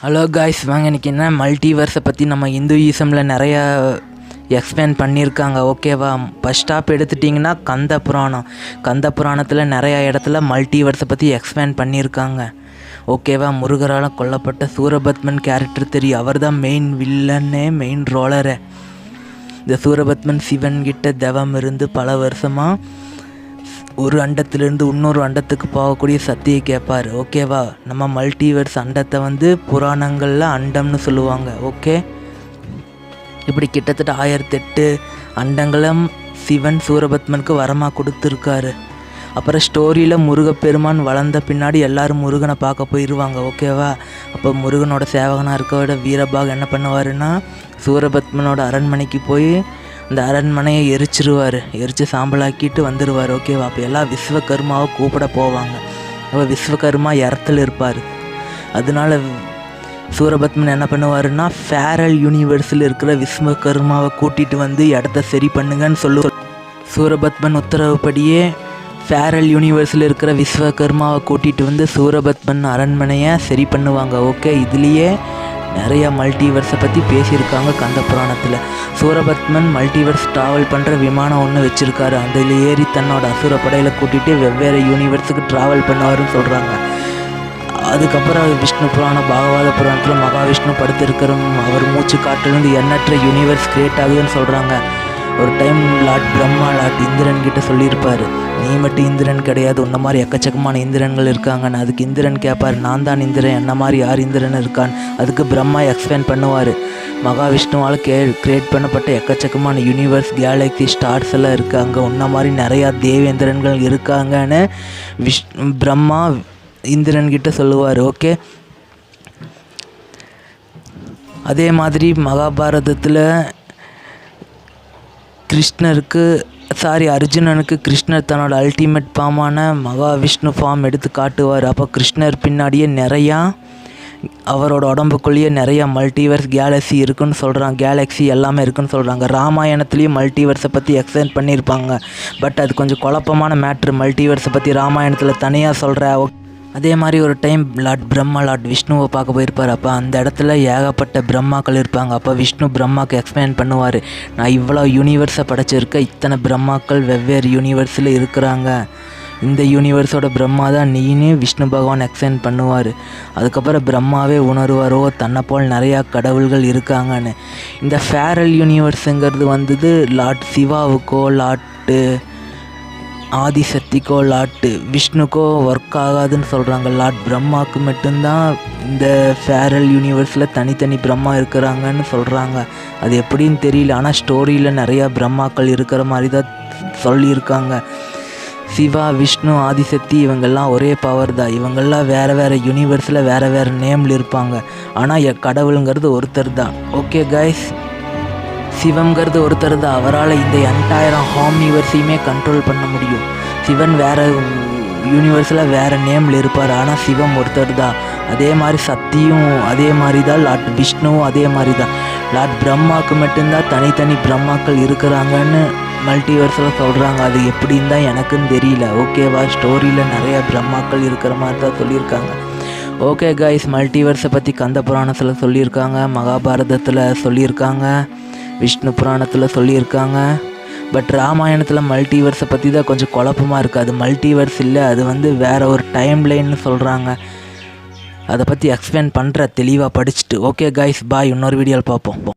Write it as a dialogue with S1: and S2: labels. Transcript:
S1: Hello guys, வாங்க இன்றைக்கி என்ன மல்டிவர்ஸை பற்றி நம்ம இந்துயிசமில் நிறையா எக்ஸ்பிளைன் பண்ணியிருக்காங்க. ஓகேவா? ஃபஸ்ட் ஸ்டாப் எடுத்துட்டிங்கன்னா கந்த புராணத்தில் நிறையா இடத்துல மல்டிவர்ஸை பற்றி எக்ஸ்பிளைன் பண்ணியிருக்காங்க. ஓகேவா? முருகரால் கொல்லப்பட்ட சூரபத்மன் கேரக்டர் தெரியும். அவர் தான் மெயின் வில்லனே, மெயின் ரோலரு. இந்த சூரபத்மன் சிவன்கிட்ட தவம் இருந்து பல வருஷமாக ஒரு அண்டத்திலிருந்து இன்னொரு அண்டத்துக்கு போகக்கூடிய சக்தியை கேட்பார். ஓகேவா? நம்ம மல்டிவர்ஸ் அண்டத்தை புராணங்களில் அண்டம்னு சொல்லுவாங்க. ஓகே, இப்படி கிட்டத்தட்ட 1008 அண்டங்களும் சிவன் சூரபத்மனுக்கு வரமாக கொடுத்துருக்காரு. அப்புறம் ஸ்டோரியில் முருகப்பெருமான் வளர்ந்த பின்னாடி எல்லோரும் முருகனை பார்க்க போயிடுவாங்க. ஓகேவா? அப்போ முருகனோட சேவகனாக இருக்கவிட வீரபாக என்ன பண்ணுவாருன்னா, சூரபத்மனோட அரண்மனைக்கு போய் அந்த அரண்மனையை எரித்து சாம்பலாக்கிட்டு வந்துடுவார். ஓகேவா? அப்போ எல்லாம் விஸ்வகர்மாவை கூப்பிட போவாங்க. அப்போ விஸ்வகர்மா இடத்துல இருப்பார். அதனால சூரபத்மன் என்ன பண்ணுவாருன்னா, ஃபேரல் யூனிவர்ஸில் இருக்கிற விஸ்வகர்மாவை கூட்டிகிட்டு வந்து இடத்த சரி பண்ணுங்கன்னு சூரபத்மன் உத்தரவுப்படியே ஃபேரல் யூனிவர்ஸில் இருக்கிற விஸ்வகர்மாவை கூட்டிகிட்டு வந்து சூரபத்மன் அரண்மனையை சரி பண்ணுவாங்க. ஓகே, இதுலேயே நிறையா மல்டிவர்ஸை பற்றி பேசியிருக்காங்க கந்த புராணத்தில். சூரபத்மன் மல்டிவர்ஸ் ட்ராவல் பண்ணுற விமானம் ஒன்று வச்சுருக்காரு. அதில் ஏறி தன்னோட அசுர படையில் கூட்டிகிட்டு வெவ்வேறு யூனிவர்ஸுக்கு ட்ராவல் பண்ணுவாருன்னு சொல்கிறாங்க. அதுக்கப்புறம் விஷ்ணு புராணம், பாகவத புராணத்தில் மகாவிஷ்ணு படுத்திருக்கிற அவர் மூச்சு காட்டிலிருந்து எண்ணற்ற யூனிவர்ஸ் கிரியேட் ஆகுதுன்னு சொல்கிறாங்க. ஒரு time lord Brahma lord Indra கிட்ட சொல்லியிருப்பார், நீ மட்டும் இந்திரன் கிடையாது, உன்ன மாதிரி எக்கச்சக்கமான இந்திரன்கள் இருக்காங்கன்னு. அதுக்கு இந்திரன் கேட்பார், நான் தான் இந்திரன், என்ன மாதிரி யார் இந்திரன் இருக்கான்னு. அதுக்கு பிரம்மா எக்ஸ்பிளைன் பண்ணுவார், மகாவிஷ்ணுவால் கிரியேட் பண்ணப்பட்ட எக்கச்சக்கமான யூனிவர்ஸ், கேலக்ஸி, ஸ்டார்ஸ் எல்லாம் இருக்குது, அங்கே உன்ன மாதிரி நிறையா தேவேந்திரன்கள் இருக்காங்கன்னு பிரம்மா இந்திரன்கிட்ட சொல்லுவார். ஓகே, அதே மாதிரி மகாபாரதத்தில் அர்ஜுனனுக்கு கிருஷ்ணர் தன்னோட அல்டிமேட் ஃபார்மான மகாவிஷ்ணு ஃபார்ம் எடுத்து காட்டுவார். அப்போ கிருஷ்ணர் பின்னாடியே நிறையா அவரோட உடம்புக்குள்ளேயே நிறையா மல்டிவர்ஸ் கேலக்ஸி எல்லாமே இருக்குன்னு சொல்கிறாங்க. ராமாயணத்துலேயும் மல்டிவர்ஸை பற்றி எக்ஸ்பிளைன் பண்ணியிருப்பாங்க. பட் அது கொஞ்சம் குழப்பமான மேட்ரு. மல்டிவர்ஸை பற்றி ராமாயணத்தில் தனியாக சொல்கிற. அதே மாதிரி ஒரு டைம் லார்ட் விஷ்ணுவை பார்க்க போயிருப்பார். அப்போ அந்த இடத்துல ஏகப்பட்ட பிரம்மாக்கள் இருப்பாங்க. அப்போ விஷ்ணு பிரம்மாவுக்கு எக்ஸ்பிளைன் பண்ணுவார், நான் இவ்வளோ யூனிவர்ஸை படைச்சிருக்கேன், இத்தனை பிரம்மாக்கள் வெவ்வேறு யூனிவர்ஸில் இருக்கிறாங்க, இந்த யூனிவர்ஸோட பிரம்மா தான் நீன்னு விஷ்ணு பகவான் எக்ஸ்பிளைன் பண்ணுவார். அதுக்கப்புறம் பிரம்மாவே உணர்வாரோ தன்னை போல் நிறையா கடவுள்கள் இருக்காங்கன்னு. இந்த ஃபேரல் யூனிவர்ஸுங்கிறது லார்ட் சிவாவுக்கோ லார்ட்டு ஆதிசக்திக்கோ லார்ட்டு விஷ்ணுக்கோ ஒர்க் ஆகாதுன்னு சொல்கிறாங்க. லார்ட் பிரம்மாவுக்கு மட்டும்தான் இந்த ஃபேரல் யூனிவர்ஸில் தனித்தனி பிரம்மா இருக்கிறாங்கன்னு சொல்கிறாங்க. அது எப்படின்னு தெரியல, ஆனால் ஸ்டோரியில் நிறையா பிரம்மாக்கள் இருக்கிற மாதிரி தான் சொல்லியிருக்காங்க. சிவா, விஷ்ணு, ஆதிசக்தி இவங்கெல்லாம் ஒரே பவர் தான். இவங்கெல்லாம் வேறு யூனிவர்ஸில் வேறு நேமில் இருப்பாங்க. ஆனால் கடவுளுங்கிறது ஒருத்தர் தான். ஓகே கைஸ், சிவம்ங்கிறது ஒருத்தர் தான். அவரால் இந்த என்டையர் யூனிவர்ஸையுமே கண்ட்ரோல் பண்ண முடியும். சிவன் வேறு யூனிவர்ஸில் வேறு நேமில் இருப்பார், ஆனால் சிவம் ஒருத்தர் தான். அதே மாதிரி சக்தியும் அதே மாதிரி தான், லார்ட் விஷ்ணுவும் அதே மாதிரி தான். லார்ட் பிரம்மாவுக்கு மட்டும்தான் தனித்தனி பிரம்மாக்கள் இருக்கிறாங்கன்னு மல்டிவர்ஸில் சொல்கிறாங்க. அது எப்படின்னு தான் எனக்குன்னு தெரியல. ஓகேவா? ஸ்டோரியில் நிறைய பிரம்மாக்கள் இருக்கிற மாதிரி தான் சொல்லியிருக்காங்க. ஓகே கைஸ், மல்டிவர்ஸை பற்றி கந்த புராணத்தில் சொல்லியிருக்காங்க, மகாபாரதத்தில் சொல்லியிருக்காங்க, விஷ்ணு புராணத்தில் சொல்லியிருக்காங்க. பட் ராமாயணத்தில் மல்டிவர்ஸை பற்றி தான் கொஞ்சம் குழப்பமாக இருக்குது. அது மல்டிவர்ஸ் இல்லை, அது வேறு ஒரு டைம் லைன்னு சொல்கிறாங்க. அதை பற்றி எக்ஸ்பிளைன் பண்ணுற தெளிவாக படிச்சுட்டு. ஓகே கைஸ், பாய். இன்னொரு வீடியோவில் பார்ப்போம்.